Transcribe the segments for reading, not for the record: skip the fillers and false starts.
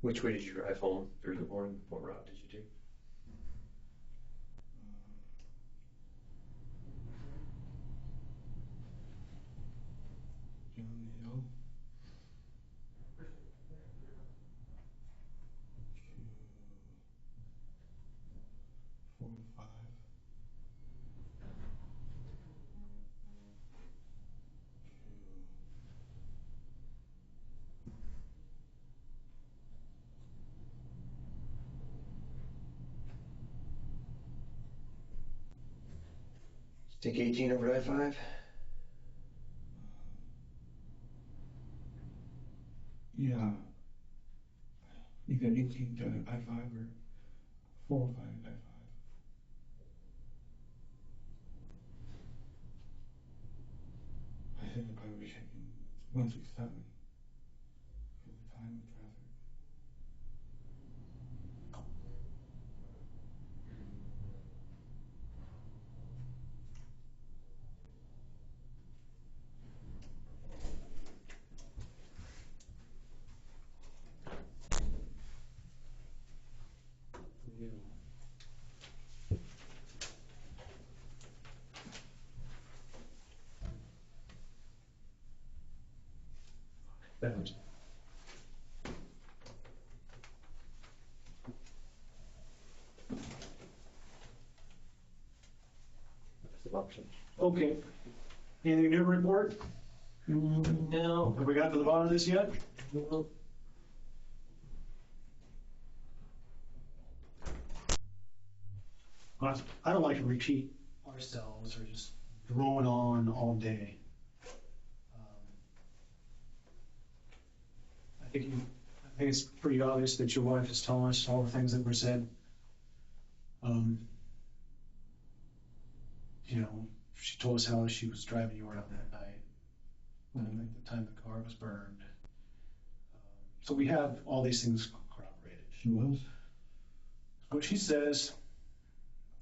Which way did you drive home Thursday morning? What route did you take? Down the hill to 405. Take 18 over I-5? Yeah. Either 18 to I-5 or 405 to I-5. I think I'd probably be taking 167 for the time of traffic. Yeah. That much. That's the option. Okay. Anything new to report? No. Have we got to the bottom of this yet? No. I don't like to repeat ourselves or just drone on all day. I think it's pretty obvious that your wife is telling us all the things that were said. She told us how she was driving you around that night, at the time the car was burned. So we have all these things corroborated. She was? What she says,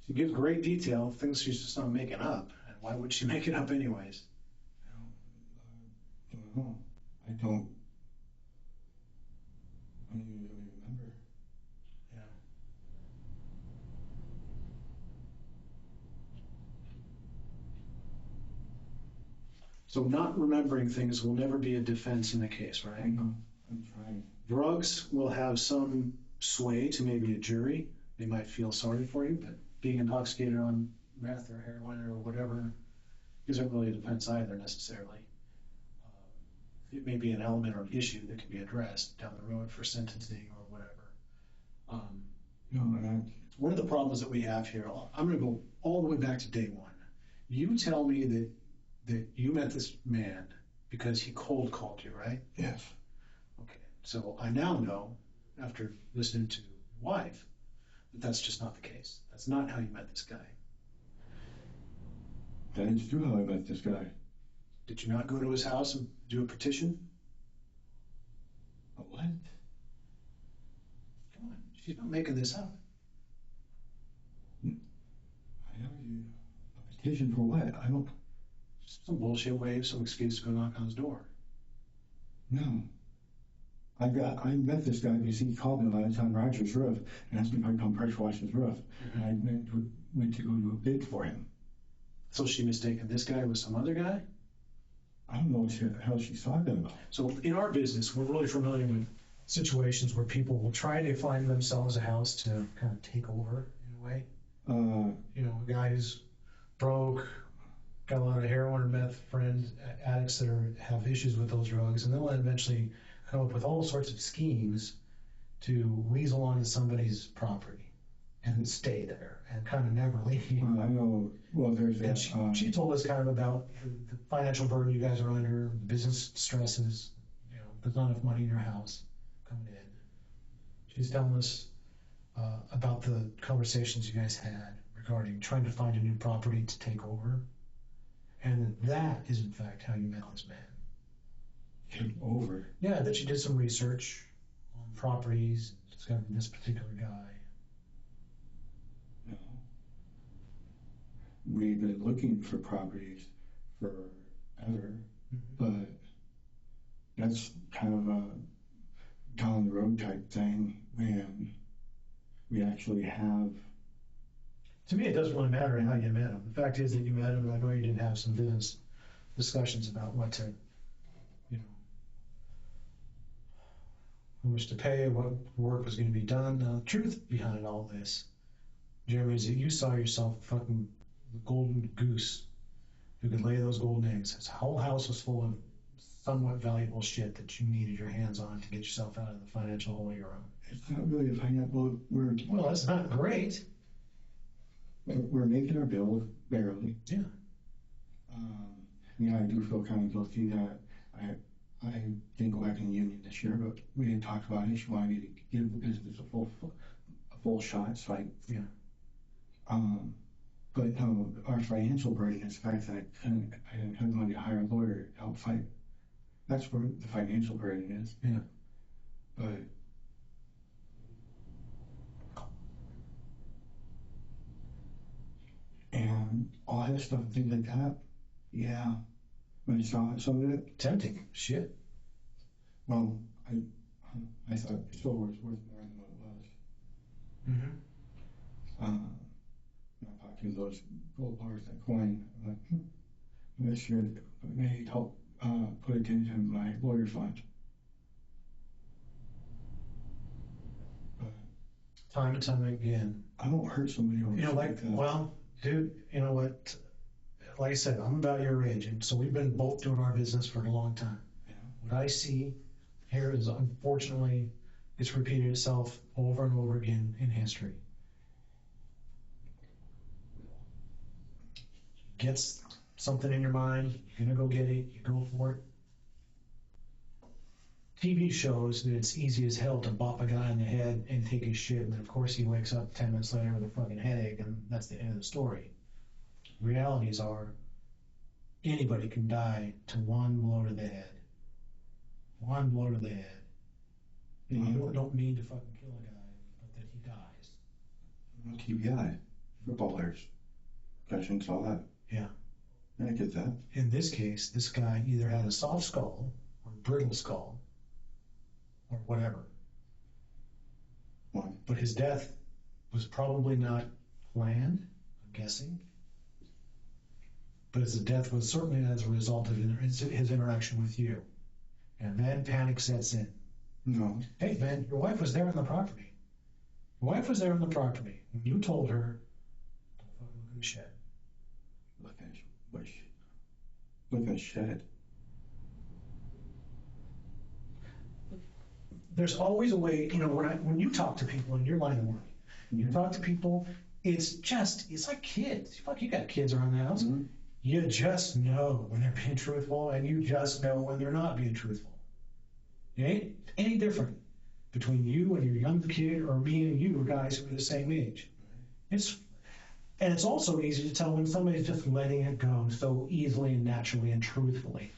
she gives great detail of things she's just not making up. And why would she make it up anyways? I don't know. I don't even really remember. Yeah. So not remembering things will never be a defense in the case, right? I know. I'm trying. Drugs will have some sway to maybe a jury. They might feel sorry for you, but being intoxicated on meth or heroin or whatever isn't really a defense either necessarily. It may be an element or an issue that can be addressed down the road for sentencing or whatever. One of the problems that we have here, I'm going to go all the way back to day one. You tell me that you met this man because he cold called you, right? Yes. Okay. So I now know, after listening to your wife, that that's just not the case. That's not how you met this guy. That is true how I met this guy. Did you not go to his house and do a petition? A what? Come on, she's not making this up. I have a petition for what? I don't... Some bullshit way, some excuse to go knock on his door. No. I met this guy because he called me last on Roger's roof and asked me if I'd come pressure wash his roof. And I went to go do a bid for him. So she mistaken this guy with some other guy? I don't know what the hell she's talking about. So in our business, we're really familiar with situations where people will try to find themselves a house to kind of take over in a way. A guy who's broke, got a lot of heroin or meth friends, addicts that have issues with those drugs, and they'll eventually come up with all sorts of schemes to weasel onto somebody's property and stay there and kind of never leave. I know. Well, there's that. She told us kind of about the financial burden you guys are under, the business stresses. There's not enough money in your house coming in. She's telling us about the conversations you guys had regarding trying to find a new property to take over. And that is, in fact, how you met this man. Take over? Yeah, that you did some research on properties, discovered this particular guy. No. We've been looking for properties forever, but that's kind of down the road type thing when we actually have. To me, it doesn't really matter how you met him. The fact is that you met him, and I know you did have some business discussions about what to, how much to pay, what work was going to be done. Now, the truth behind all this, Jeremy, is that you saw yourself fucking the golden goose who could lay those golden eggs. His whole house was full of somewhat valuable shit that you needed your hands on to get yourself out of the financial hole you're on. It's not really a financial. Well, that's not great. We're making our bills barely. Yeah. I do feel kind of guilty that I didn't go back in the union this year, but we didn't talk about it. She wanted me to give the business a full shot, so but our financial burden is the fact that I didn't have money to hire a lawyer to help fight. That's where the financial burden is. Yeah. But and all that stuff, things like that, yeah. When I saw some of it, Tempting. Shit. well, I thought it still was worth more than what it was. Mm-hmm. Not talking those gold bars, that coin. I'm like, this year may help put it into my lawyer fund. But Time and time again. I won't hurt somebody over that. Well, dude, you know what? Like I said, I'm about your age, and so we've been both doing our business for a long time. Yeah. What I see here is, unfortunately, it's repeated itself over and over again in history. Gets something in your mind, you're gonna go get it, you go for it. TV shows that it's easy as hell to bop a guy in the head and take his shit, and then of course he wakes up 10 minutes later with a fucking headache, and that's the end of the story. Realities are, anybody can die to one blow to the head. One blow to the head. And you don't mean to fucking kill a guy, but that he dies. TBI, football players, concussions, all that. Yeah. I get that. In this case, this guy either had a soft skull or brittle skull or whatever. One. But his death was probably not planned, I'm guessing. But his death was certainly as a result of his interaction with you. And then panic sets in. No. Hey, man, your wife was there on the property. Your wife was there on the property. And you told her, don't fucking look in the shed. Look at the shed. There's always a way, when you talk to people in your line of work, you talk to people, it's like kids. Fuck, you got kids around the house. Mm-hmm. You just know when they're being truthful, and you just know when they're not being truthful. It ain't any different between you and your young kid or me and you guys who are the same age. It's also easy to tell when somebody's just letting it go so easily and naturally and truthfully.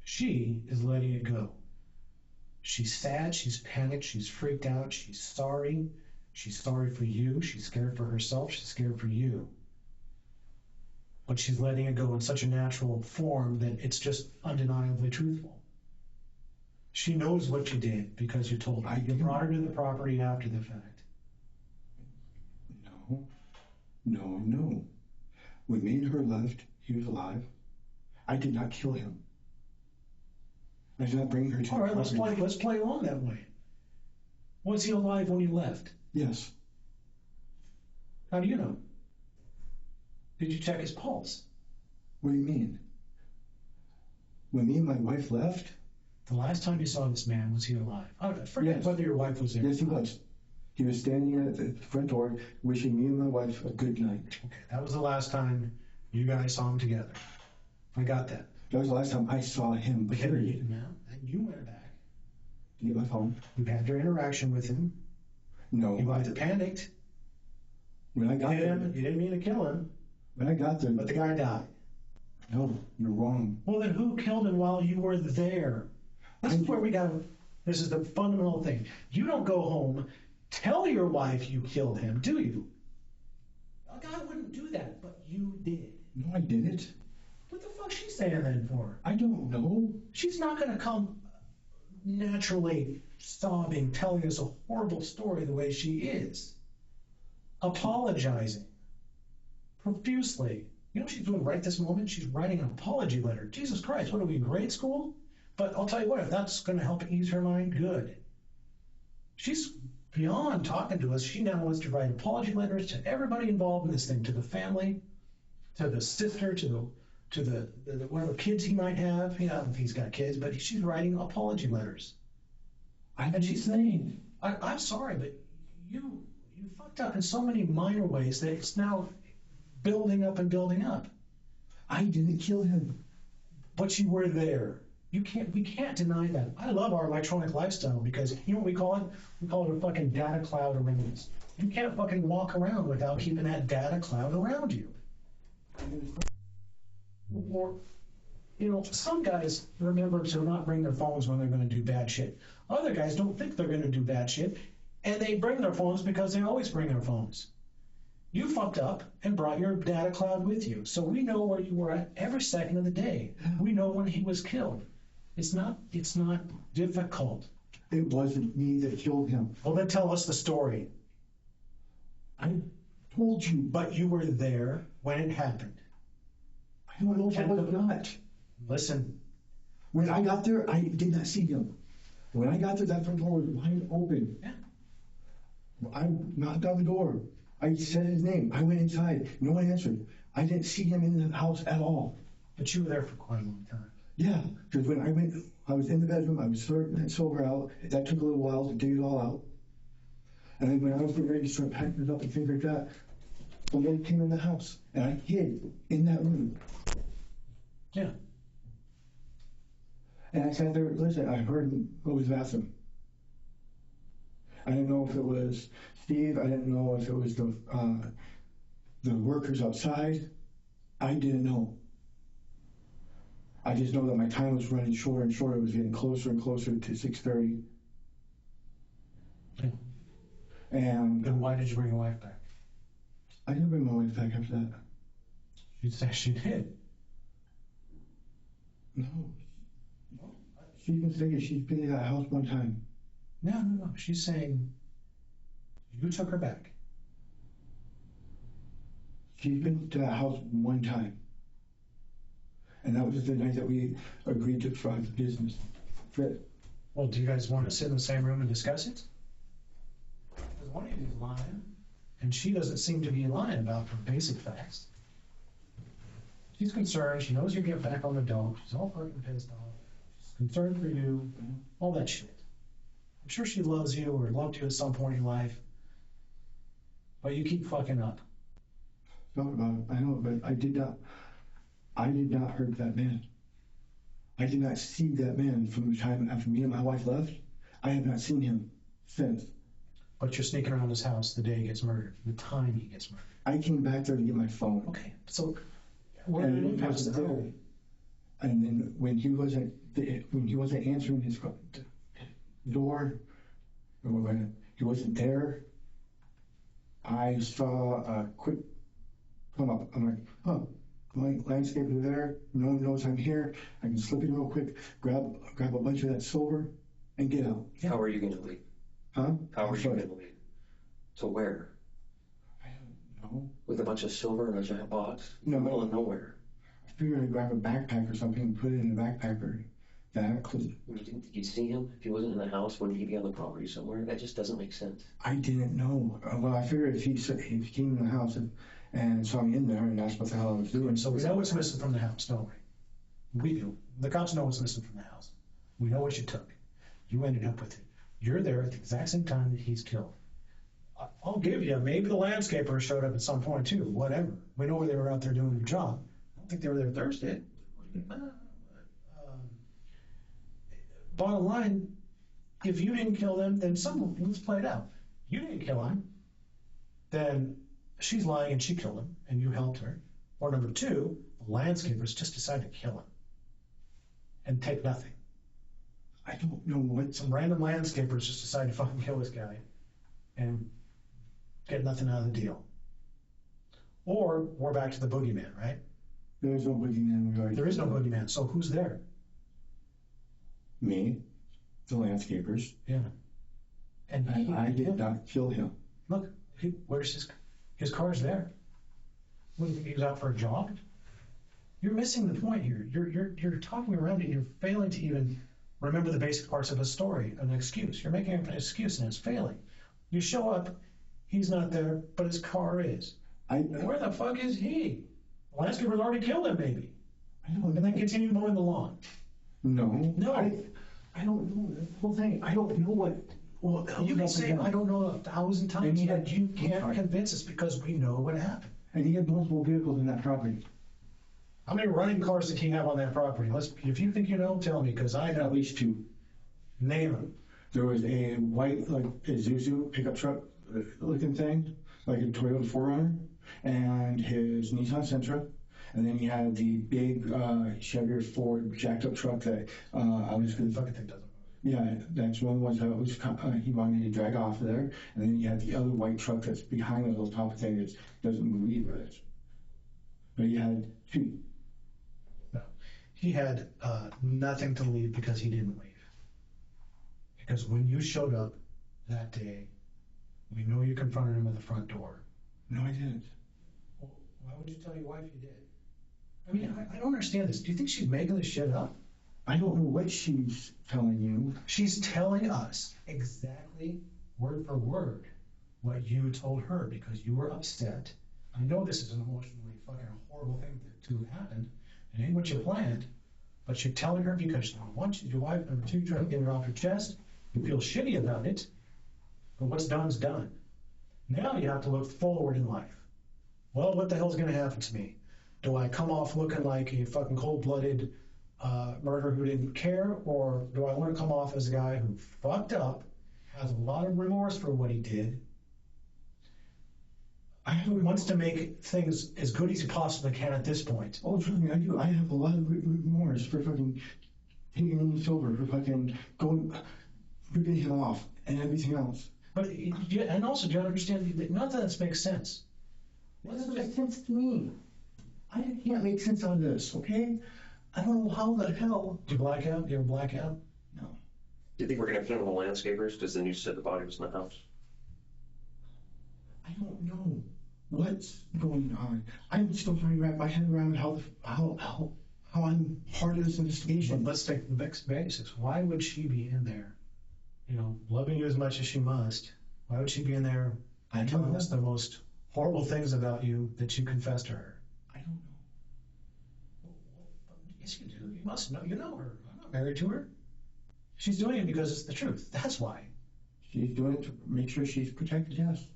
She is letting it go. She's sad, she's panicked, she's freaked out, she's sorry. She's sorry for you, she's scared for herself, she's scared for you. But she's letting it go in such a natural form that it's just undeniably truthful. She knows what you did because you told her. You brought her to the property after the fact. No. When me and her left, he was alive. I did not kill him. I did not bring her to All right, the property. let's play along that way. Was he alive when you left? Yes. How do you know? Did you check his pulse? What do you mean? When me and my wife left? The last time you saw this man, was he alive? Forget whether your wife was there. Yes, he was. He was standing at the front door wishing me and my wife a good night. Okay, that was the last time you guys saw him together. I got that. That was the last time I saw him, period. Now, and you went back. He left home. You had your interaction with him. No. You either panicked. When I got there. You didn't mean to kill him. When I got there. But the guy died. No, you're wrong. Well, then who killed him while you were there? This is the fundamental thing. You don't go home, tell your wife you killed him, do you? A guy wouldn't do that, but you did. No, I didn't. What the fuck's she saying then for? I don't know. She's not going to come naturally sobbing, telling us a horrible story the way she is, apologizing profusely. You know what she's doing right this moment? She's writing an apology letter. Jesus Christ, what are we, in grade school? But I'll tell you what, if that's going to help ease her mind, good. She's beyond talking to us. She now wants to write apology letters to everybody involved in this thing, to the family, to the sister, to the whatever kids he might have. You know, if he's got kids, but she's writing apology letters. And she's saying, I'm sorry, but you fucked up in so many minor ways that it's now building up and building up. I didn't kill him. But you were there. We can't deny that. I love our electronic lifestyle because you know what we call it? We call it a fucking data cloud around us. You can't fucking walk around without keeping that data cloud around you. Or, you know, some guys remember to not bring their phones when they're going to do bad shit. Other guys don't think they're going to do bad shit, and they bring their phones because they always bring their phones. You fucked up and brought your data cloud with you, so we know where you were at every second of the day. We know when he was killed. It's not difficult. It wasn't me that killed him. Well, then tell us the story. I told you. But you were there when it happened. I don't know if I was not. Listen. When I got there, I did not see him. When I got there, that front door was wide open. Yeah. I knocked on the door. I said his name. I went inside. No one answered. I didn't see him in the house at all. But you were there for quite a long time. Yeah, because when I went, I was in the bedroom. I was sorting that silver out. That took a little while to dig it all out. And then when I was getting ready to start packing it up and things like that, somebody came in the house, and I hid in that room. Yeah. And I sat there, listen, I heard him go to the bathroom. I didn't know if it was Steve. I didn't know if it was the workers outside. I didn't know. I just know that my time was running shorter and shorter. It was getting closer and closer to 6:30. Yeah. And then why did you bring your wife back? I didn't bring my wife back after that. She said she did. No. She's been saying she's been in that house one time. No. She's saying you took her back. She's been to that house one time. And that was the night that we agreed to try the business. Well, do you guys want to sit in the same room and discuss it? Because one of you is lying, and she doesn't seem to be lying about her basic facts. She's concerned. She knows you get back on the dope. She's all fucking pissed off. She's concerned for you. All that shit. I'm sure she loves you or loved you at some point in life. But you keep fucking up. Thought about it. I know, but I did not hurt that man. I did not see that man from the time after me and my wife left. I have not seen him since. But you're sneaking around his house the day he gets murdered, the time he gets murdered. I came back there to get my phone. Okay, so where And did he you wasn't there. And then when he wasn't answering his door, or when he wasn't there, I saw a quick come up. I'm like, huh. My landscaper there, no one knows I'm here. I can slip in real quick, grab a bunch of that silver, and get out. How are you going to leave? Huh? How are you going to leave? To where? I don't know. With a bunch of silver in a giant box? No. Middle of nowhere. I figured I'd grab a backpack or something and put it in a backpacker. You didn't think you'd see him? If he wasn't in the house, wouldn't he be on the property somewhere? That just doesn't make sense. I didn't know. Well, I figured if he came in the house and saw me in there and asked what the hell I was doing. So we know what's missing from the house, don't we? We do. The cops know what's missing from the house. We know what you took. You ended up with it. You're there at the exact same time that he's killed. I'll give you, maybe the landscaper showed up at some point too, whatever. We know they were out there doing their job. I don't think they were there Thursday. Bottom line, if you didn't kill them, then let's play it out. You didn't kill him, then she's lying and she killed him, and you helped her. Or number two, the landscapers just decided to kill him and take nothing. I don't know what. Some random landscapers just decided to fucking kill this guy and get nothing out of the deal. Or we're back to the boogeyman, right? There's no boogeyman. There is no boogeyman, so who's there? Me. the landscapers. Yeah. And I did not kill him. Look, where's his car's there? What, do you think he was out for a jog? You're missing the point here. You're talking around it. You're failing to even remember the basic parts of a story, an excuse. You're making an excuse and it's failing. You show up, he's not there, but his car is. Where the fuck is he? The landscaper's already killed him, maybe. And then continue mowing the lawn. No. I don't know the whole thing. I don't know what. Well, you can say I don't know 1,000 times, but you can't convince us because we know what happened. And he had multiple vehicles in that property. How many running cars did he have on that property? If you think you know, tell me, because I know. At least 2. Name them. There was a white, like, Isuzu pickup truck looking thing, like a Toyota 4Runner, and his Nissan Sentra. And then he had the big Chevy or Ford jacked up truck that I was going to. Fucking thing doesn't. Yeah, that's one was he wanted to drag off of there, and then you had the other white truck that's behind the little top thing that doesn't move either. But he had 2. No, he had nothing to leave because he didn't leave. Because when you showed up that day, we know you confronted him at the front door. No, I didn't. Well, why would you tell your wife you did? I mean, I don't understand this. Do you think she's making this shit up? I don't know what she's telling you. She's telling us exactly word for word what you told her because you were upset. I know this is an emotionally fucking horrible thing to happen. It ain't what you planned, but you're telling her because number one, she's your wife. Number two, trying to get it off your chest. You feel shitty about it, but what's done's done. Now you have to look forward in life. Well, what the hell's going to happen to me? Do I come off looking like a fucking cold-blooded murderer who didn't care, or do I want to come off as a guy who fucked up, has a lot of remorse for what he did, who wants to make things as good as he possibly can at this point? Oh, trust me, I do. I have a lot of remorse for fucking taking me silver, for fucking ripping him off, and everything else. But and also, do you understand that none of that makes sense? It doesn't make sense to me. I can't make sense on this, okay? I don't know how the hell. Did you black out? Do you ever black out? No. Do you think we're going to film the landscapers? Because then you said the body was in the house. I don't know what's going on. I'm still trying to wrap my head around how I'm part of this investigation. But let's take the basics. Why would she be in there? You know, loving you as much as she must. Why would she be in there telling us the most horrible things about you that you confessed to her? I don't know. Yes, you do. You must know. You know her. I'm not married to her. She's doing it because it's the truth. That's why. She's doing it to make sure she's protected, yes.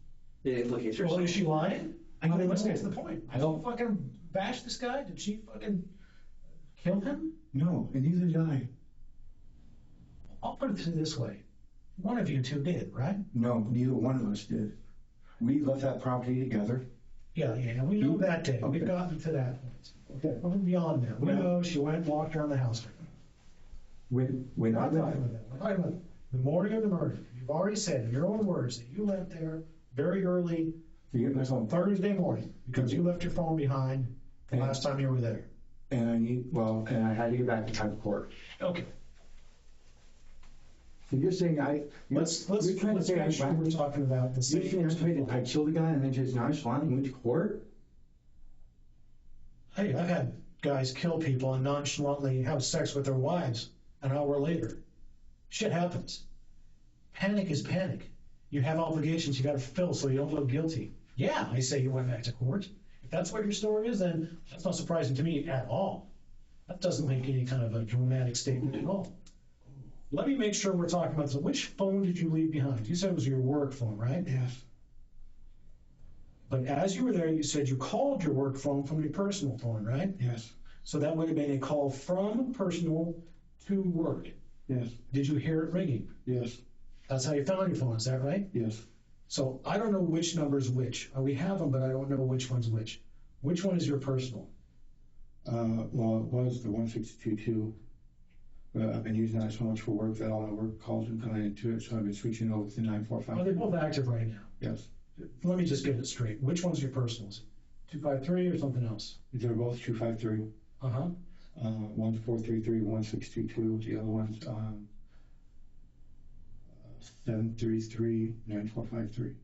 Yeah, look at Well, is she lying? I mean, let's get to the point. I don't fucking bash this guy. Did she fucking kill him? No, and neither did I. I'll put it this way. One of you two did, right? No, neither one of us did. We left that property together. Yeah, we know that day. Okay. We've gotten to that point. Okay. We're beyond that. We know she went and walked around the house. When We're I not left, talking about that. We're talking about the morning of the murder. You've already said in your own words that you left there very early to get my phone, Thursday morning because you left your phone behind the last time you were there. and I had to get back in time for court. Okay. So you're saying You're trying to say make sure we're talking about the same. You're saying I killed the guy and then just nonchalantly went to court? Hey, I've had guys kill people and nonchalantly have sex with their wives an hour later. Shit happens. Panic is panic. You have obligations you got to fulfill so you don't feel guilty. Yeah, I say you went back to court. If that's what your story is, then that's not surprising to me at all. That doesn't make any kind of a dramatic statement at all. Let me make sure we're talking about this. Which phone did you leave behind? You said it was your work phone, right? Yes. But as you were there, you said you called your work phone from your personal phone, right? Yes. So that would have been a call from personal to work. Yes. Did you hear it ringing? Yes. That's how you found your phone, is that right? Yes. So I don't know which number is which. We have them, but I don't know which one's which. Which one is your personal? Well, it was the 162.2. But I've been using that so much for work that all my work calls have been coming into it, so I've been switching over to the 945. Are they both active right now? Yes. Let me just get it straight. Which one's your personals? 253 or something else? They're both 253. Uh-huh. One's 433, 1622. The other one's 733-9453.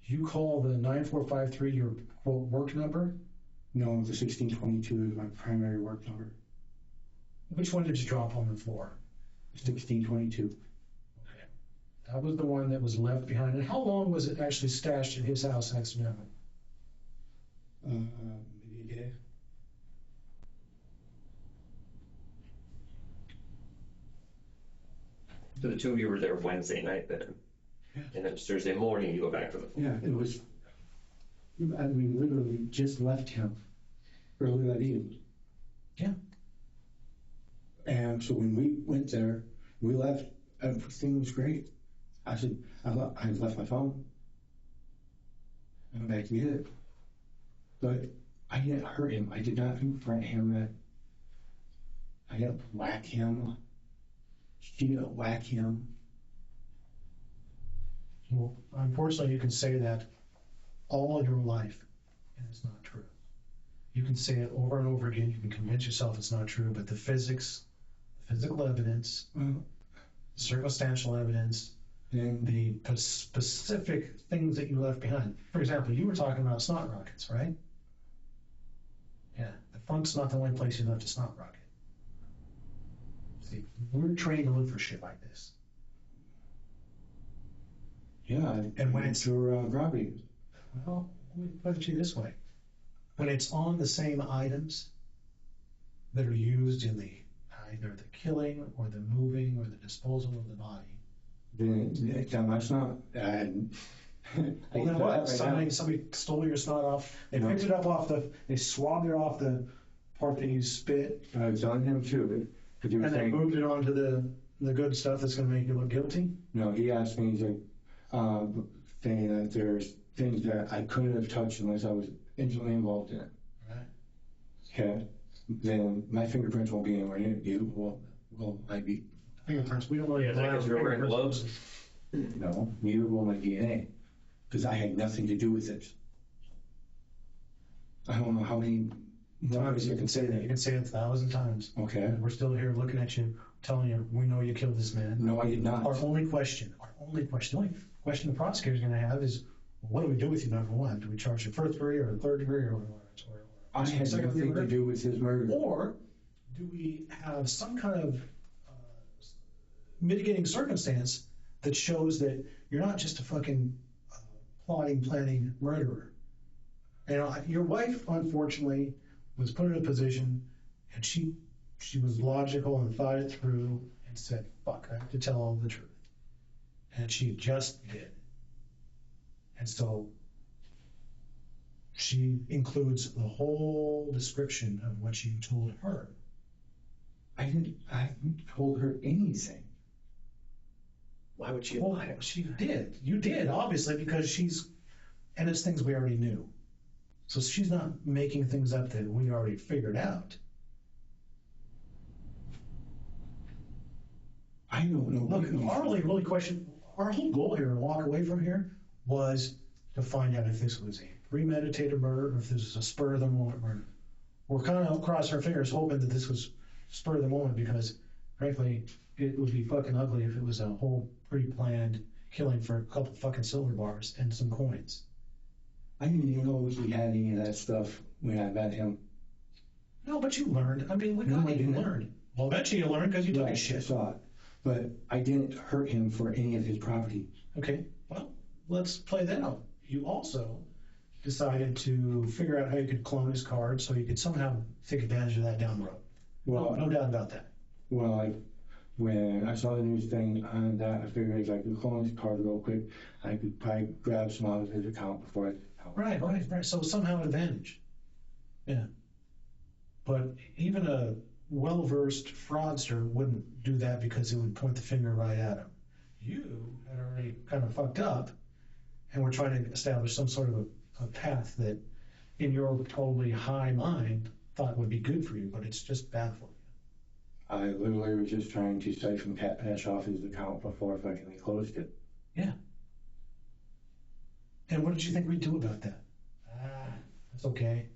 You call the 9453 your quote work number? No, the 1622 is my primary work number. Which one did you drop on the floor? 1622. That was the one that was left behind. And how long was it actually stashed in his house accidentally? Maybe a day. So the two of you were there Wednesday night then? Yeah. And then Thursday morning you go back for the phone? Yeah, it was. I mean, literally just left him earlier that evening. Yeah. And so when we went there, we left. Everything was great. I said, I left my phone. I went back to get it. But I didn't hurt him. I did not confront him. I didn't whack him. She didn't whack him. Well, unfortunately, you can say that all your life, and it's not true. You can say it over and over again. You can convince yourself it's not true, but the physical evidence, circumstantial evidence, and the specific things that you left behind. For example, you were talking about snot rockets, right? Yeah, the funk's not the only place you left a snot rocket. See, we're trained to look for shit like this. Yeah, and when it's your property. Well, let me put it to you this way. When it's on the same items that are used in either the killing or the moving or the disposal of the body. Then that's not. Well, then what? Somebody stole your snot off. They picked it up they swabbed it off the part that you spit. I was on him too. And they moved it onto the good stuff that's going to make you look guilty? No, he asked me, he's like, saying that there's things that I couldn't have touched unless I was intimately involved in it. Right. Okay. Then my fingerprints won't be anywhere near you. Well, I'd be. Fingerprints. We don't really. Yeah, because you're wearing gloves. No, neither will my DNA, because I had nothing to do with it. I don't know how many times you can say that. You can say it 1,000 times. Okay. And we're still here looking at you, telling you we know you killed this man. No, I did not. The only question the prosecutor's going to have is, what do we do with you, number one? Do we charge you first degree or third degree or I had nothing to do with his murder. Or do we have some kind of mitigating circumstance that shows that you're not just a fucking plotting, planning murderer? You know, your wife, unfortunately, was put in a position, and she was logical and thought it through and said, fuck, I have to tell all the truth. And she just did. And so she includes the whole description of what you told her. I haven't told her anything. Why would she Well, lie? she did. You did, obviously, because and it's things we already knew. So she's not making things up that we already figured out. I don't know. Look, our whole goal here and walk away from here was to find out if this was a premeditated murder or if this was a spur of the moment murder. We're kind of crossing our fingers hoping that this was spur of the moment because, frankly, it would be fucking ugly if it was a whole pre-planned killing for a couple fucking silver bars and some coins. I didn't even know we had any of that stuff when I met him. No, but you learned. I mean, you learned. Well, eventually you learned because you took his shit. I saw it. But I didn't hurt him for any of his property. Okay, well, let's play that out. You also decided to figure out how you could clone his card so you could somehow take advantage of that down the road. Well, no doubt about that. Well, when I saw the news thing on that, I figured if I could clone his card real quick, I could probably grab some out of his account before I... Right. So somehow an advantage. Yeah. But even a well-versed fraudster wouldn't do that because it would point the finger right at him. You had already kind of fucked up, and we're trying to establish some sort of a path that, in your totally high mind, thought would be good for you, but it's just bad for you. I literally was just trying to siphon cash off his account before I finally closed it. Yeah. And what did you think we'd do about that? That's okay.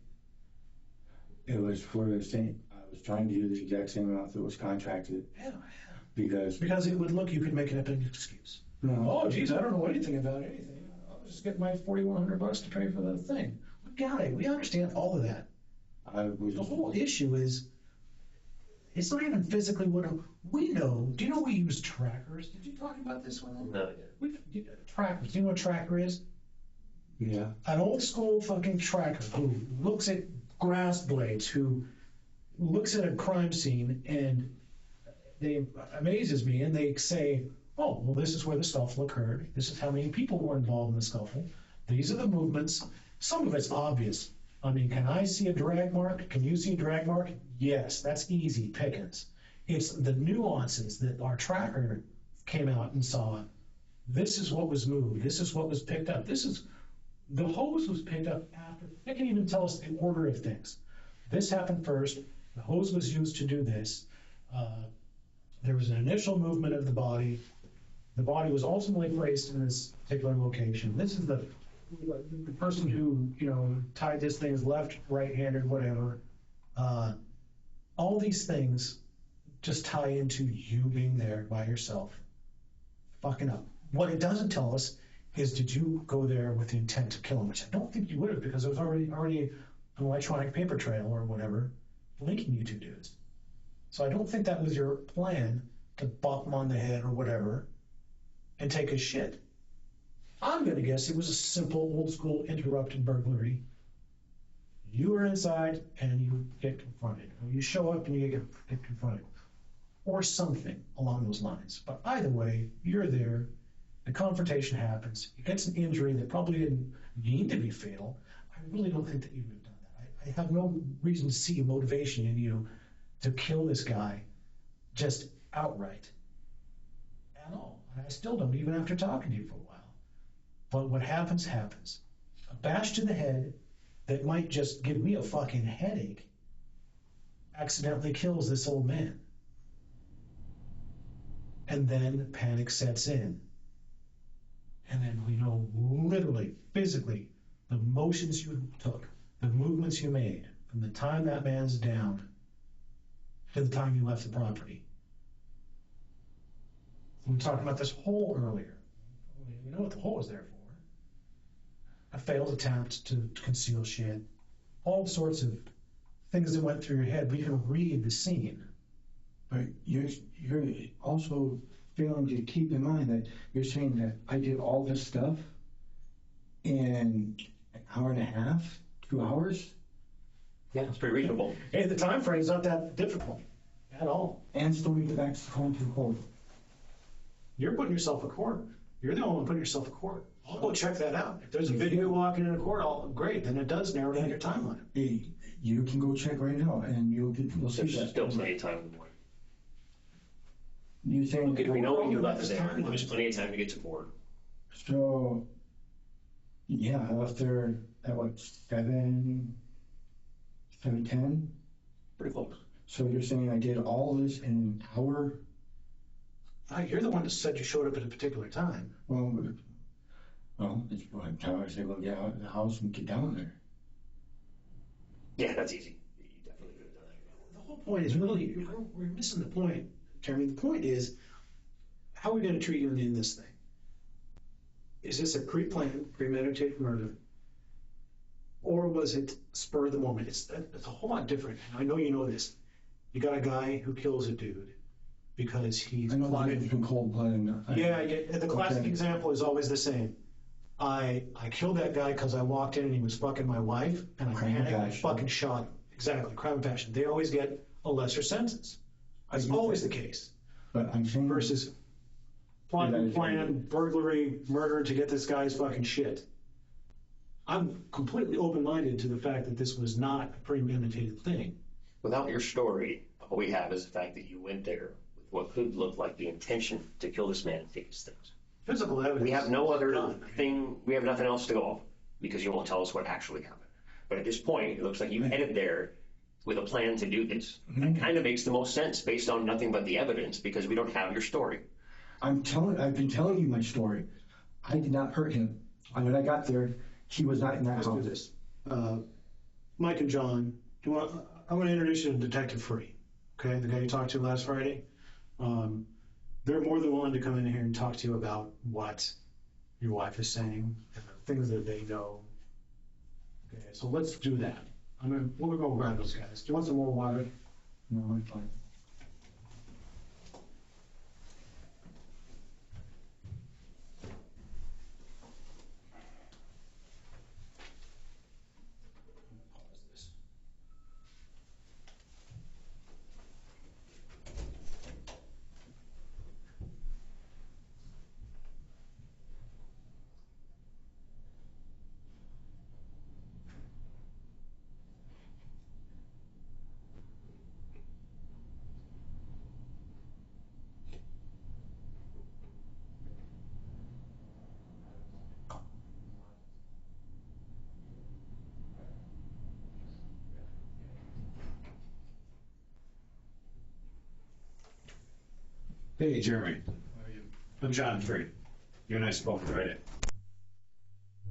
It was for the same... I was trying to do the exact same amount that was contracted. Yeah. Because it would look, you could make it up an excuse. no, Oh, geez, I don't know anything about anything. I'll just get my $4,100 to pay for the thing. We got it. We understand all of that. I was The whole issue is, it's not even physically what we know. Do you know we use trackers? Did you talk about this one? No, Trackers. Do you know what a tracker is? yeah. An old school fucking tracker who looks at grass blades, who looks at a crime scene, and they amazes me, and they say, oh, well, this is where the scuffle occurred. This is how many people were involved in the scuffle. These are the movements. Some of it's obvious. I mean, can I see a drag mark? Can you see a drag mark? Yes, that's easy pickings. It's the nuances that our tracker came out and saw. This is what was moved. This is what was picked up. The hose was picked up after. It can even tell us the order of things. This happened first. The hose was used to do this. There was an initial movement of the body. The body was ultimately placed in this particular location. This is the person who, tied this thing is left, right-handed, whatever. All these things just tie into you being there by yourself, fucking up. What it doesn't tell us is, did you go there with the intent to kill him? Which I don't think you would have, because there was already an electronic paper trail or whatever linking you two dudes. So I don't think that was your plan to bop him on the head or whatever and take a shit. I'm going to guess it was a simple, old-school interrupted burglary. You were inside and you get confronted. Or you show up and you get confronted. Or something along those lines. But either way, you're there. The confrontation happens. He gets an injury that probably didn't need to be fatal. I really don't think that you would have done that. I have no reason to see a motivation in you to kill this guy just outright at all. And I still don't, even after talking to you for a while. But what happens, happens. A bash to the head that might just give me a fucking headache accidentally kills this old man. And then panic sets in. And then we know literally, physically, the motions you took, the movements you made, from the time that man's down to the time you left the property. We were talking about this hole earlier. We know what the hole is there for. A failed attempt to conceal shit. All sorts of things that went through your head. We can read the scene. But you're also failing to keep in mind that you're saying that I did all this stuff in an hour and a half, 2 hours, yeah, it's pretty reasonable. Hey, the time frame is not that difficult at all. and still need to back home to court. You're putting yourself in court. You're the only one putting yourself in court. I'll go check that out. If there's a video walking into court, great. Then it does narrow down your timeline. Hey, you can go check right now, and you'll see There's that. still plenty of time in the morning. You saying Okay, we know when you left this there. timeline. There's plenty of time to get to court. so? Yeah, I left there at what 7:10. Pretty close. So you're saying I did all this in an hour? You're the one that said you showed up at a particular time. Well, it's like time I say, well, get out of the house and get down there. Yeah, that's easy. You definitely could have done that. The whole point is really, we're missing the point, Jeremy. The point is, how are we going to treat you in this thing? Is this a pre-planned, premeditated murder? Or was it spur of the moment? It's a whole lot different. And I know you know this. You got a guy who kills a dude because he's I know plotted. it's been cold-blooded. Yeah, and the classic Okay. example is always the same. I killed that guy because I walked in and he was fucking my wife, and I Crime and panicked and passion. fucking shot him. Exactly, crime and passion. They always get a lesser sentence. That's always the case. But I'm saying Versus plot Yeah, that and is plan, burglary, murder to get this guy's fucking shit. I'm completely open-minded to the fact that this was not a premeditated thing. Without your story, all we have is the fact that you went there with what could look like the intention to kill this man and take his things. Physical evidence. We have no other done. thing, we have nothing else to go off because you won't tell us what actually happened. But at this point, it looks like you headed there with a plan to do this. That kind of makes the most sense based on nothing but the evidence because we don't have your story. I've been telling you my story. I did not hurt him. When I got there, he was not in that Let's do house. this. Mike and John, I'm going to introduce you to Detective Free, okay, the guy you talked to last Friday. they're more than willing to come in here and talk to you about what your wife is saying and the things that they know. Okay, so let's do that. We'll go grab those guys. Do you want some more water? No, I'm fine. Hey, Jeremy. How are you? I'm John Freed. You and I spoke Friday.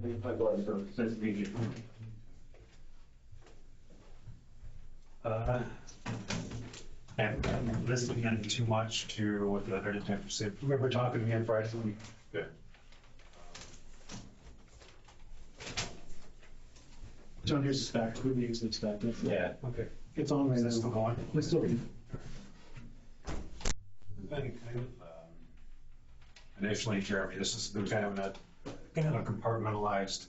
Nice to meet you. I haven't listened in too much to what the other detectives said. Remember talking to me on Friday? Good. John, here's the stack. Who needs the stack? Yeah, okay. It's on right Is that still now. going? Let's still read. Been kind of, initially, Jeremy, there was kind of a compartmentalized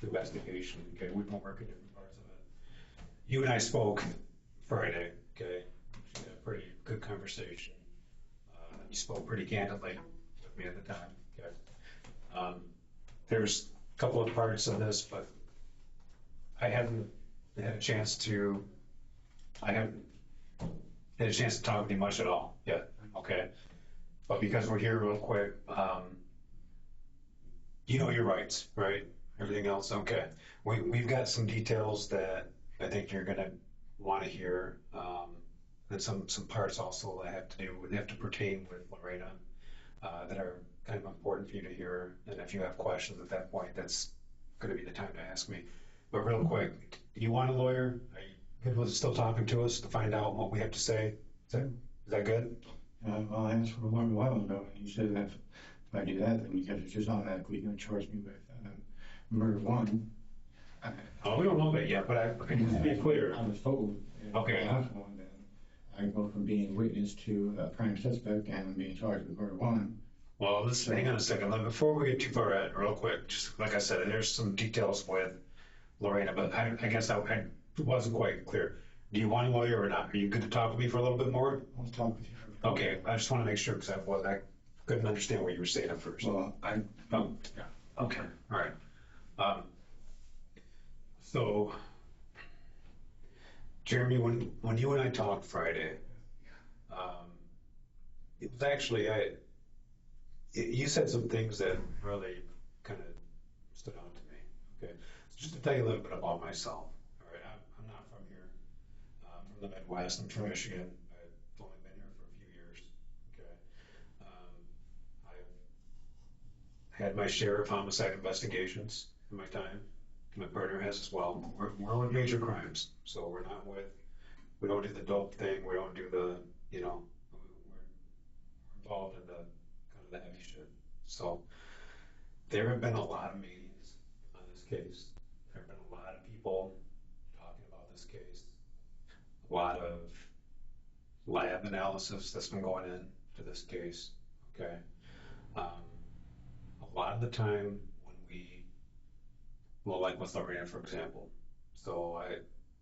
investigation. Okay, we've been working different parts of it. You and I spoke Friday. Okay, we had a pretty good conversation. You spoke pretty candidly with me at the time. Okay, there's a couple of parts of this, but I haven't had a chance to. I haven't had a chance to talk with you much at all yet, okay? But because we're here real quick, you know your rights, right? Everything else, okay. We've got some details that I think you're gonna wanna hear, and some parts also that have to pertain with Lorena, that are kind of important for you to hear. And if you have questions at that point, that's gonna be the time to ask me. But real quick, do you want a lawyer? Are you good with still talking to us to find out what we have to say? Is that good? Well, I asked for one a while ago, and you said that if I do that, then you guys are just automatically going to charge me with murder one. Oh, we don't know that yet, but I can just be clear. I was told. Okay. The last one, then I go from being witness to a prime suspect and being charged with murder one. Well, hang on a second. Before we get too far ahead, real quick, just like I said, there's some details with Lorena, but I guess I wasn't quite clear. Do you want a lawyer or not? Are you good to talk with me for a little bit more? I'll talk with you. Okay, I just want to make sure because I couldn't understand what you were saying at first. Well, yeah. Okay, all right. So, Jeremy, when you and I talked Friday, it was actually you said some things that really kind of stood out to me. Okay, so just to tell you a little bit about myself. All right, I'm not from here. I'm from the Midwest. I'm from Michigan. I've only been here for a few years. Okay, I've had my share of homicide investigations in my time. My partner has as well. We're with major crimes, so we don't do the dope thing. We don't do the, we're involved in the kind of the heavy shit. So there have been a lot of meetings on this case. There have been a lot of people talking about this case. A lot of lab analysis that's been going into this case. Okay. A lot of the time when well, like with Lorena, for example. So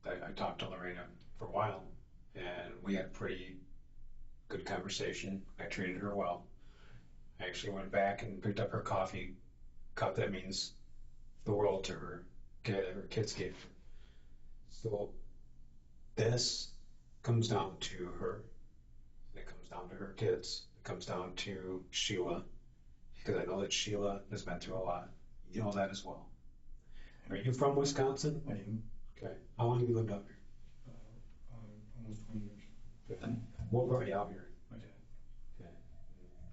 I talked to Lorena for a while, and we had a pretty good conversation. I treated her well. I actually went back and picked up her coffee cup that means the world to her, that her kids gave her. So this comes down to her. It comes down to her kids. It comes down to Sheila, because I know that Sheila has been through a lot. You know that as well. Are you from Wisconsin? I am. Okay. How long have you lived out here? Almost 20 years. Good. What brought you out here? My dad. Okay.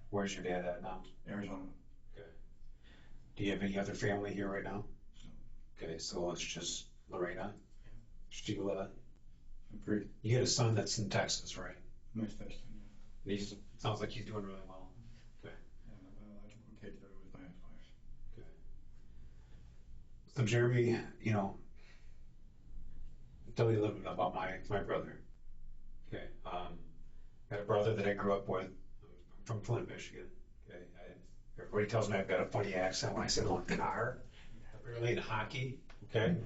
Where's your dad at now? Arizona. Okay. Do you have any other family here right now? No. Okay, so it's just Lorena, Sheila. I'm pretty. You had a son that's in Texas, right? My stepson. Sounds like he's doing really well. Okay. And my biological kid that was my ex-wife. Okay. So Jeremy, tell you a little bit about my brother. Okay. Got a brother that I grew up with. I'm from Flint, Michigan. Okay. Everybody tells me I've got a funny accent when I say "on car." I'm really into hockey. Okay.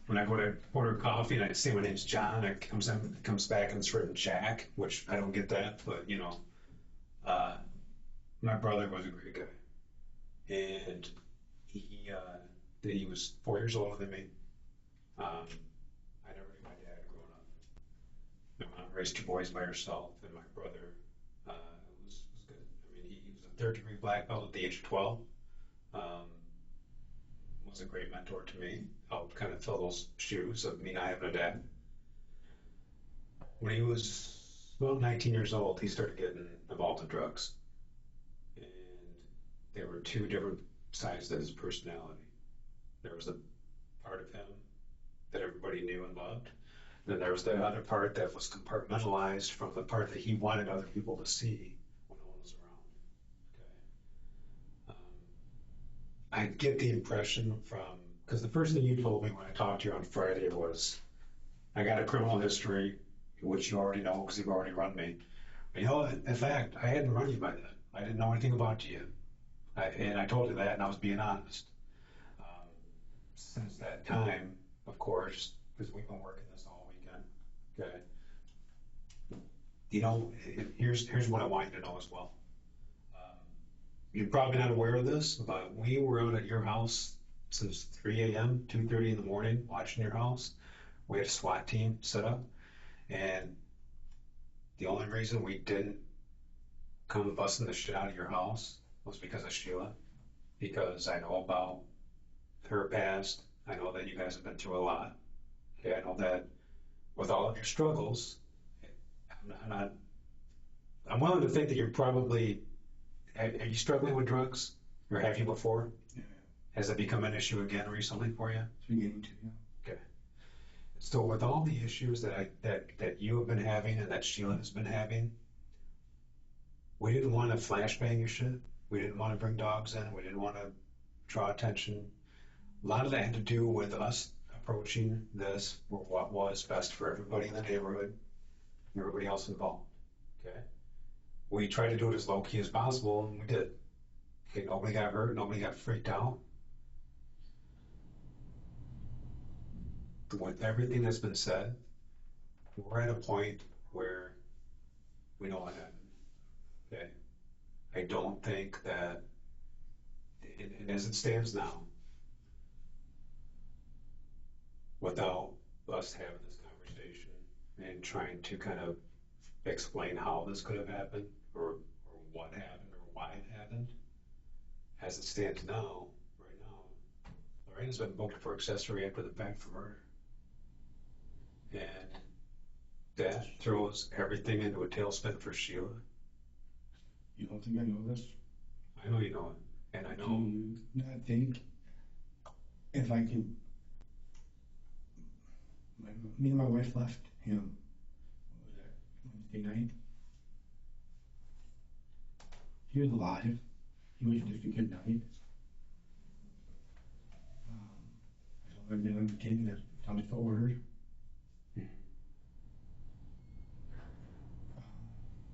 When I go to order coffee and I say my name's John, it comes back and it's written Jack, which I don't get that, but my brother was a great guy, and he was 4 years older than me. I never knew my dad growing up. My mom raised two boys by herself, and my brother was good. I mean, he was a third-degree black belt at the age of 12. Was a great mentor to me, helped kind of fill those shoes of me not having a dad. When he was about 19 years old, he started getting involved in drugs. And there were two different sides to his personality. There was a part of him that everybody knew and loved. Then there was the other part that was compartmentalized from the part that he wanted other people to see when no one was around. I get the impression because the first thing you told me when I talked to you on Friday was, I got a criminal history, which you already know because you've already run me. But in fact, I hadn't run you by then. I didn't know anything about you. And I told you that, and I was being honest. Since that time, of course, because we've been working this all weekend, okay? Here's what I want you to know as well. You're probably not aware of this, but we were out at your house since 3 a.m., 2:30 in the morning, watching your house. We had a SWAT team set up, and the only reason we didn't come busting the shit out of your house was because of Sheila, because I know about her past. I know that you guys have been through a lot. Okay, I know that with all of your struggles, I'm willing to think that you're probably. Are you struggling with drugs, or have you before? Yeah. Has it become an issue again recently for you? It's beginning to, yeah. Okay. So with all the issues that you have been having and that Sheila has been having, we didn't want to flashbang your shit. We didn't want to bring dogs in. We didn't want to draw attention. A lot of that had to do with us approaching this for what was best for everybody in the neighborhood, everybody else involved. Okay. We tried to do it as low key as possible, and we did. Okay, nobody got hurt, nobody got freaked out. With everything that's been said, we're at a point where we know what happened. Okay, I don't think that, and as it stands now, without us having this conversation and trying to kind of explain how this could have happened, or what happened, or why it happened, as it stands now, right now, Lorena's been booked for accessory after the fact for murder. And that throws everything into a tailspin for Sheila. You don't think I know this? I know you know it, and I know. Do you not think if I could, me and my wife left him, what was that, Wednesday night? He was alive. He was just a good night. I told him that I'm kidding, that Thomas ordered.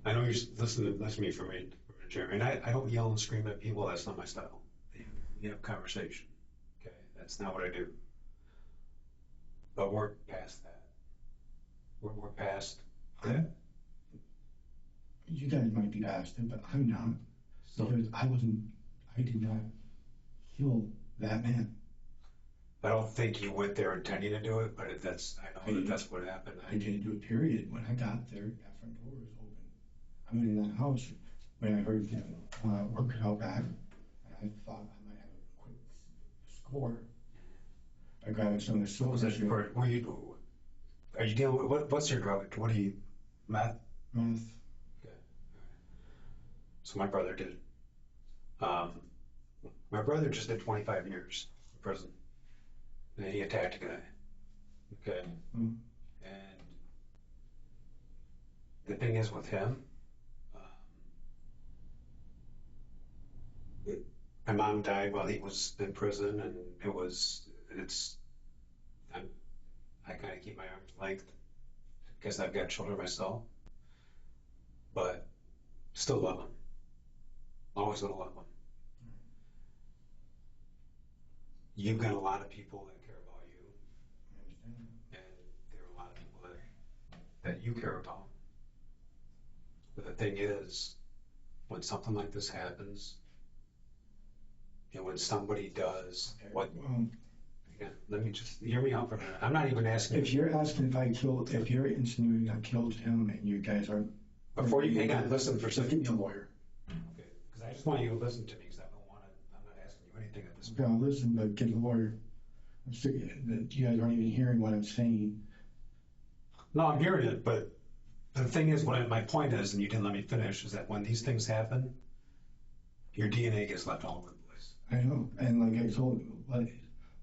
I know you're listening to me for me, Jeremy, and I don't yell and scream at people. That's not my style. We have conversation. Okay, that's not what I do. But we're past that. We're past that. You guys might be past it, but I'm not. So, Because I did not kill that man. I don't think you went there intending to do it, but I know that's what happened. I didn't do it, period. When I got there, that front door was open. I went in that house when I heard them working out back. And I thought I might have a quick score by grabbing some of the What was silver. that? Are you dealing with, what's your drug? What do you, meth? Meth. Okay. So my brother did. My brother just did 25 years in prison. And he attacked a guy. Okay. Mm. And the thing is with him, my mom died while he was in prison, and I kind of keep my arm's length because I've got children myself, but still love him. Always gonna love him. You've got a lot of people that care about you, and there are a lot of people that you care about. But the thing is, when something like this happens, and when somebody does what, again, let me just hear me out for a minute. I'm not even asking. If you're asking if you're insinuating I killed him and you guys are. Before you hang on, listen for a Just second. give me a lawyer. Okay, because I just want you to listen to me, because I'm not asking you anything at this point. Okay, I'll listen, but get a lawyer. I'm sick that you guys aren't even hearing what I'm saying. No, I'm hearing it, but the thing is, my point is, and you didn't let me finish, is that when these things happen, your DNA gets left all over the place. I know, and like I told, like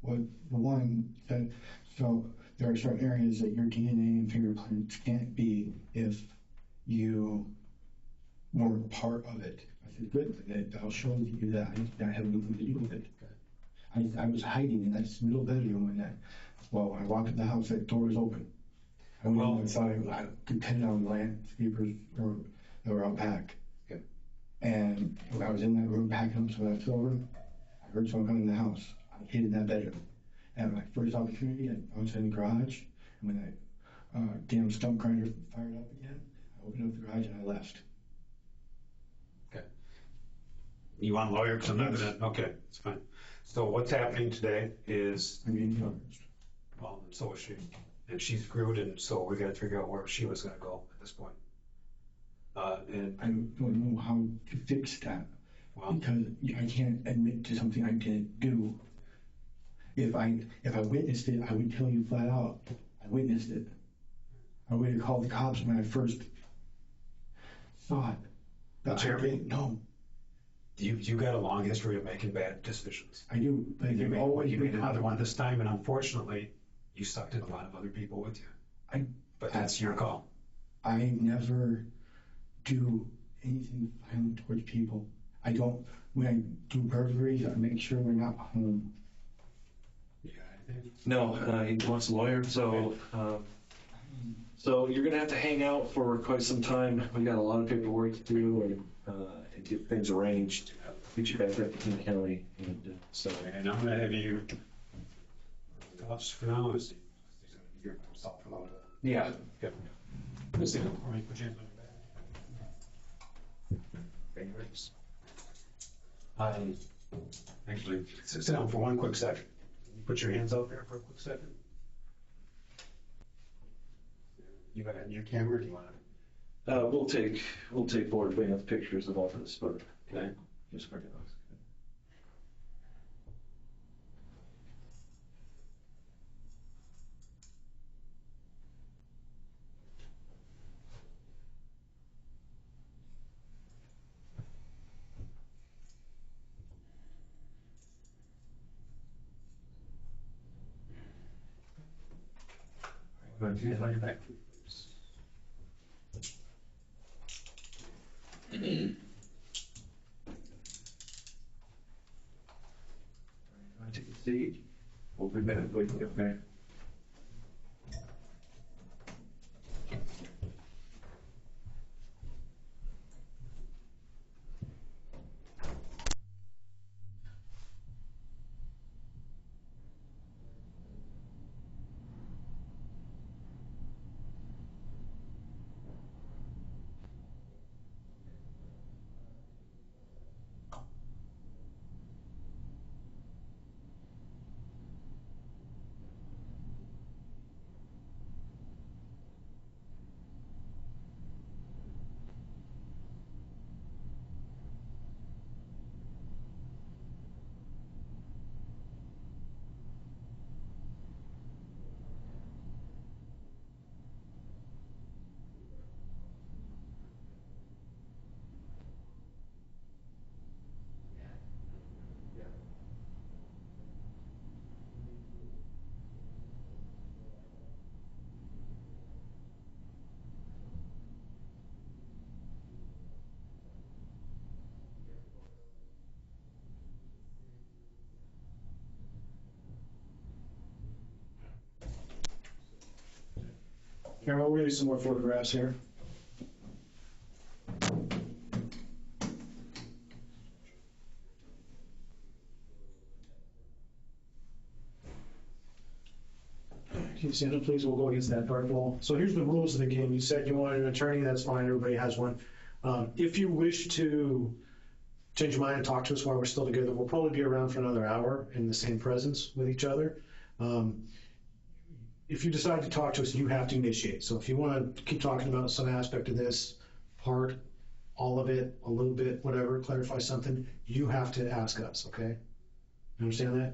what the one said, so there are certain areas that your DNA and fingerprints can't be if you weren't part of it. I said, good, I'll show you that I did not have anything to do with it. I was hiding in that middle bedroom when when I walked in the house, that door was open. I went inside, I depended on landscapers that were out back. Okay. And when I was in that room packing up some of that silver, I heard someone come in the house. I hid in that bedroom. And my first opportunity, I was in the garage, and when that damn stump grinder fired up again, I opened up the garage and I left. Okay. You want a lawyer? Because I'm not gonna. Okay, it's fine. So what's happening today is, I'm being charged. well, and so is she, and she's screwed, and so we got to figure out where she was going to go at this point. And I don't know how to fix that. well, Because I can't admit to something I didn't do. If I witnessed it, I would tell you flat out. I witnessed it. I would have called the cops when I first saw it. But Jeremy? I didn't know. you got a long history of making bad decisions. I do. But You they've made, always you made been another one this time, and unfortunately, you sucked in a lot of other people with you. But that's your call. I never do anything violent towards people. I don't. When I do burglaries, I make sure we're not home. You got anything? No, he wants a lawyer, so you're gonna have to hang out for quite some time. We got a lot of paperwork to do and get things arranged. Get you back up to King County, and And I'm gonna have you cuffs for now. He's gonna be here by himself for a little bit. yeah. Okay. Let's see. All right, put your hands on your back. Favorites. Actually, sit down for one quick second. Put your hands out there for a quick second. You got it in your camera, or do you want to? We'll take board enough pictures of all this, but okay, just for now. Go ahead, hands on your back. Take a seat. We'll be back when you get back. Cameron, we'll give you some more photographs here. Can you stand up, please? We'll go against that dark wall. So here's the rules of the game. You said you wanted an attorney. That's fine. Everybody has one. If you wish to change your mind and talk to us while we're still together, we'll probably be around for another hour in the same presence with each other. If you decide to talk to us, you have to initiate. So if you want to keep talking about some aspect of this part, all of it, a little bit, whatever, clarify something, you have to ask us, okay? You understand that?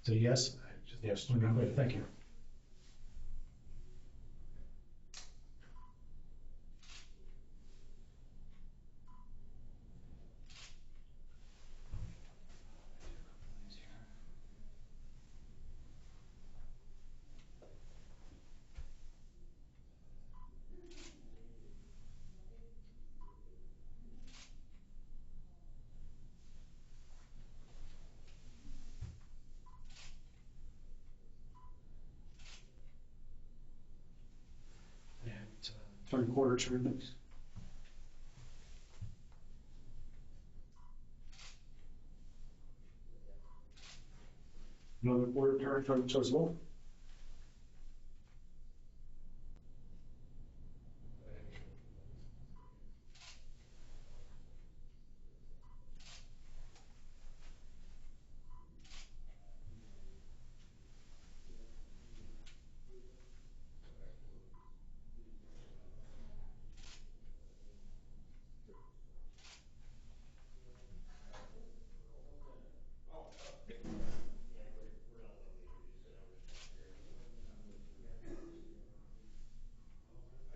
So yes? Yes. Okay, thank you. Turn quarter turn. Another quarter turn towards the wall.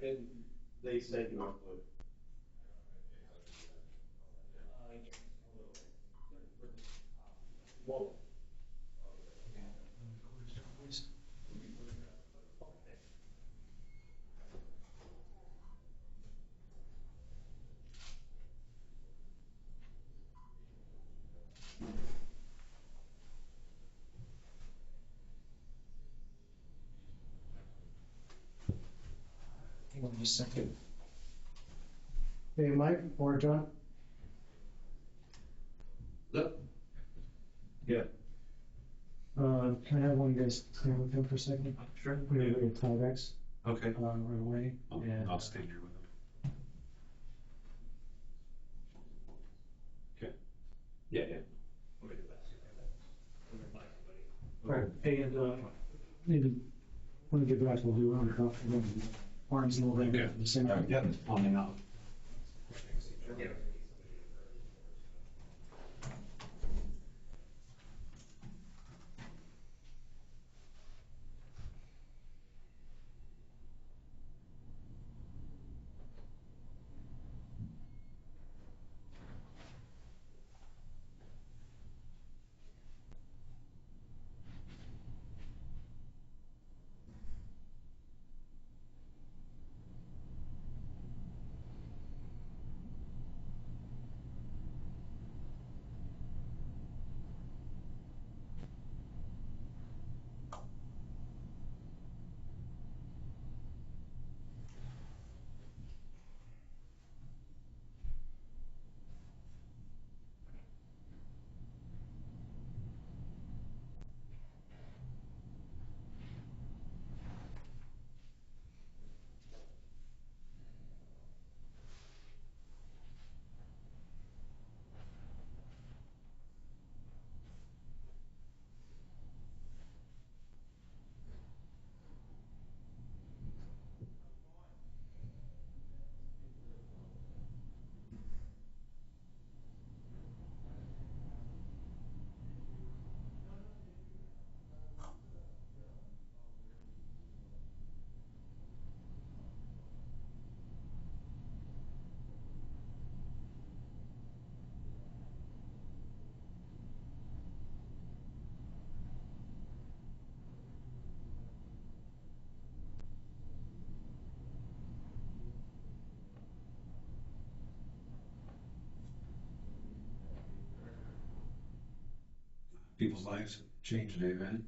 And they said you want to. Whoa. Hang on just a second. Hey, Mike or John? Yep. Yeah. Can I have one of you guys stand with him for a second? Sure. We're going to get Tyvex Okay. right away. And I'll stand here with him. Okay. Yeah, yeah. all right, hey, and maybe when we get back, we'll do arms and all that Okay. at the same time. Yep. On and out. People's lives change today, man.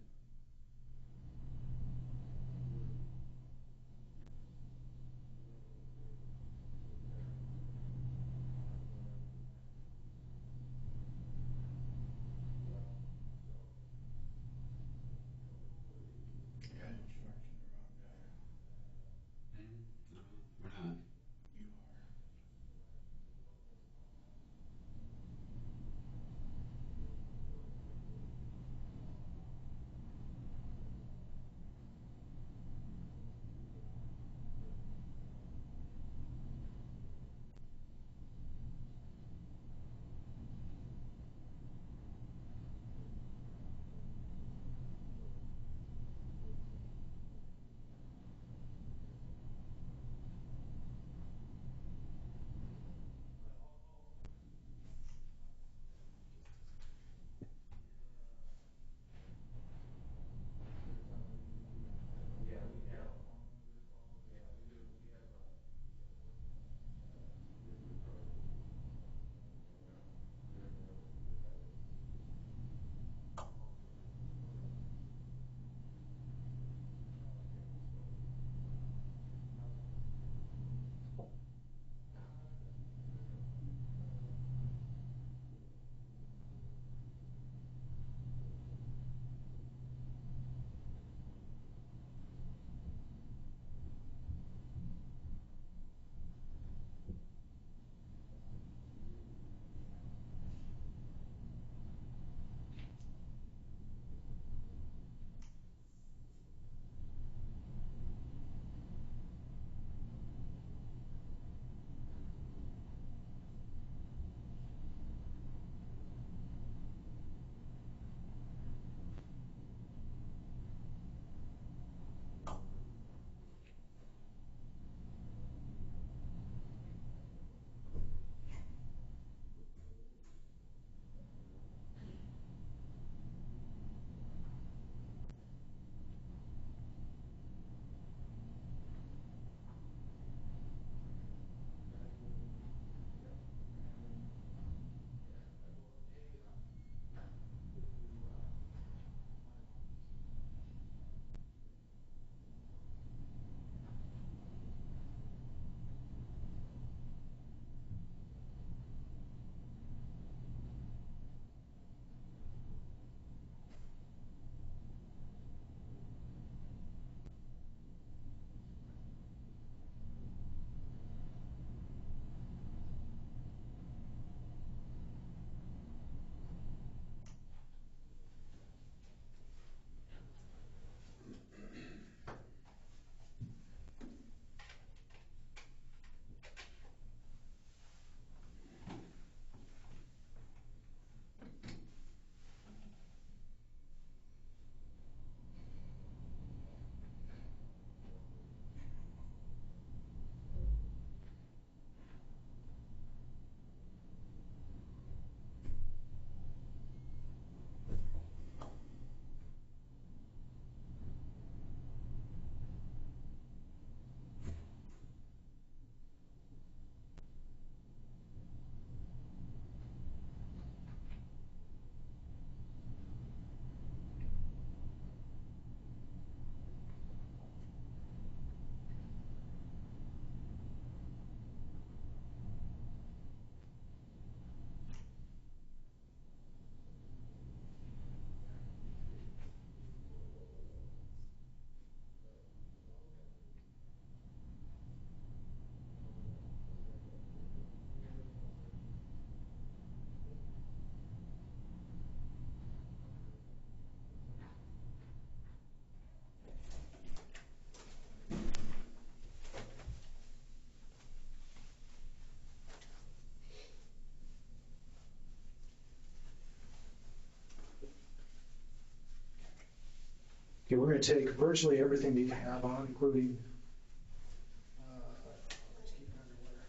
Okay, we're going to take virtually everything that you have on, including let's keep it underwear.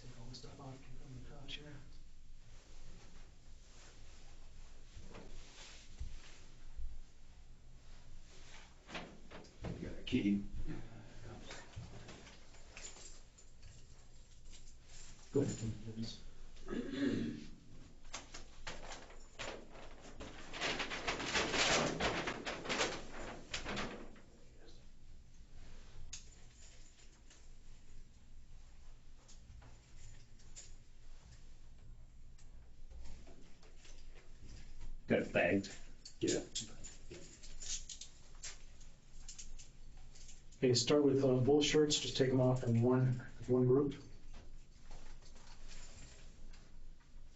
Take all this stuff off, keep it on the couch here. You got a key. Go ahead. Got it bagged. Yeah. Okay, start with both shirts, just take them off in one group.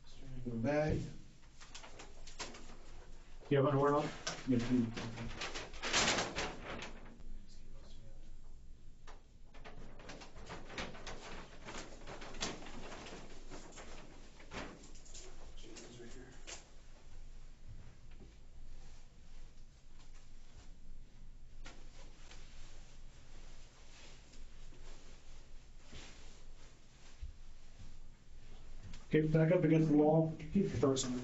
Straight into the bag. You have underwear on? Okay, back up against the wall, keep your thoughts on it.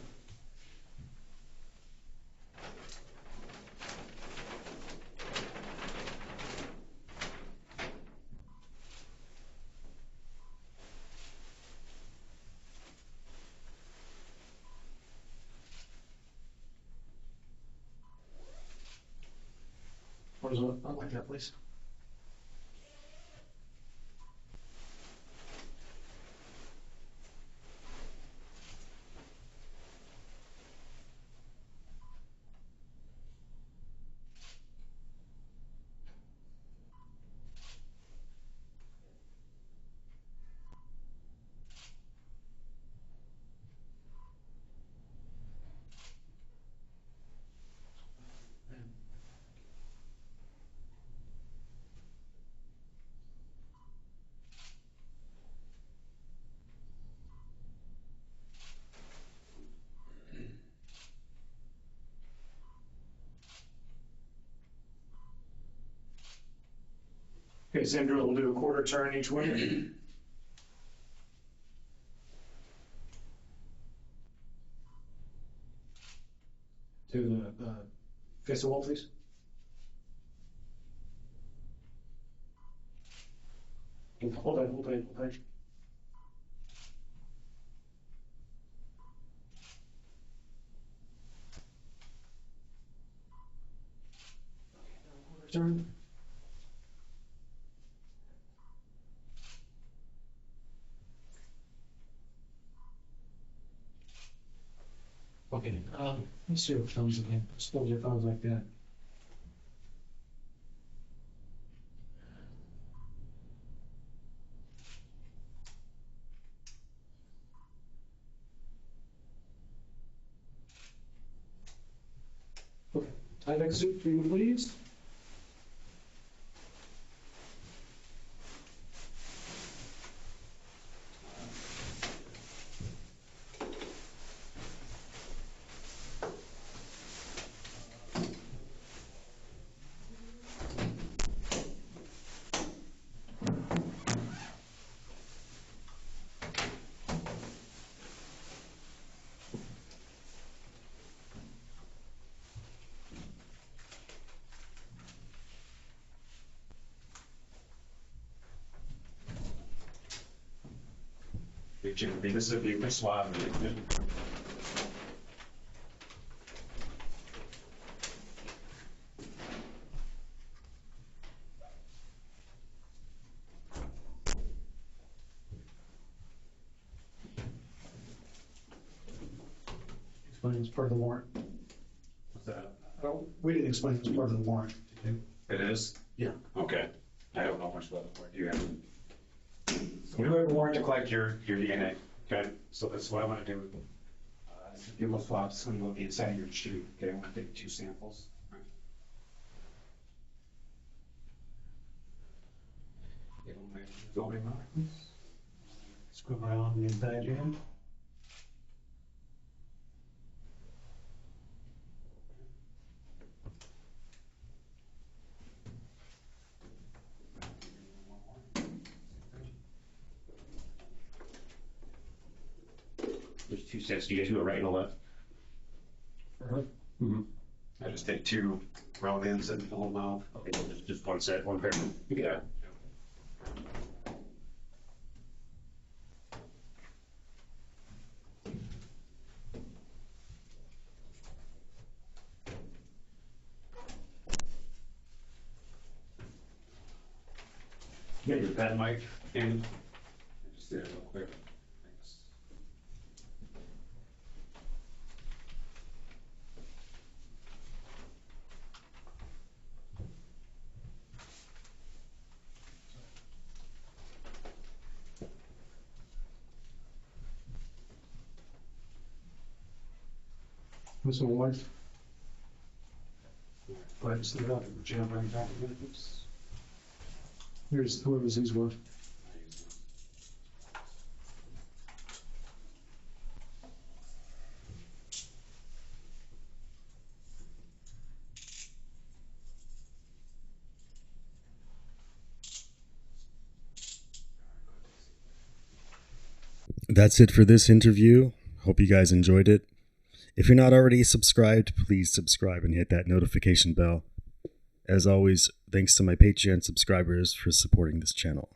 What is it? Not like that, please. Okay, same drill, we'll do a quarter turn each way. To the face the wall, please. Hold on, hold on, hold on. Quarter turn. Okay, let's see your thumbs again. Just hold your thumbs like that. Okay, tie back suit for you, please. This would be suave. Explain as part of the warrant. What's that? Oh, we didn't explain it as part of the warrant. Did you? It is? Yeah. Okay. I don't know much about the warrant. You have. So we have a warrant to collect your DNA. Okay. So that's what I want to do. Give those swabs and look inside your shoe. Okay. I want to take 2 samples. Right. Going on. Screw around the inside jam. There's 2 sets. Do you guys do it right and a left? I just take 2 round ends and the whole mouth. Okay, just 1 set, 1 pair. Yeah. Yeah, your pen, Mike. And just did it real quick. Thanks. What's the word? Go ahead and set it up. Jam right back a minute. Oops. Here's whoever's these were. That's it for this interview. Hope you guys enjoyed it. If you're not already subscribed, please subscribe and hit that notification bell. As always, thanks to my Patreon subscribers for supporting this channel.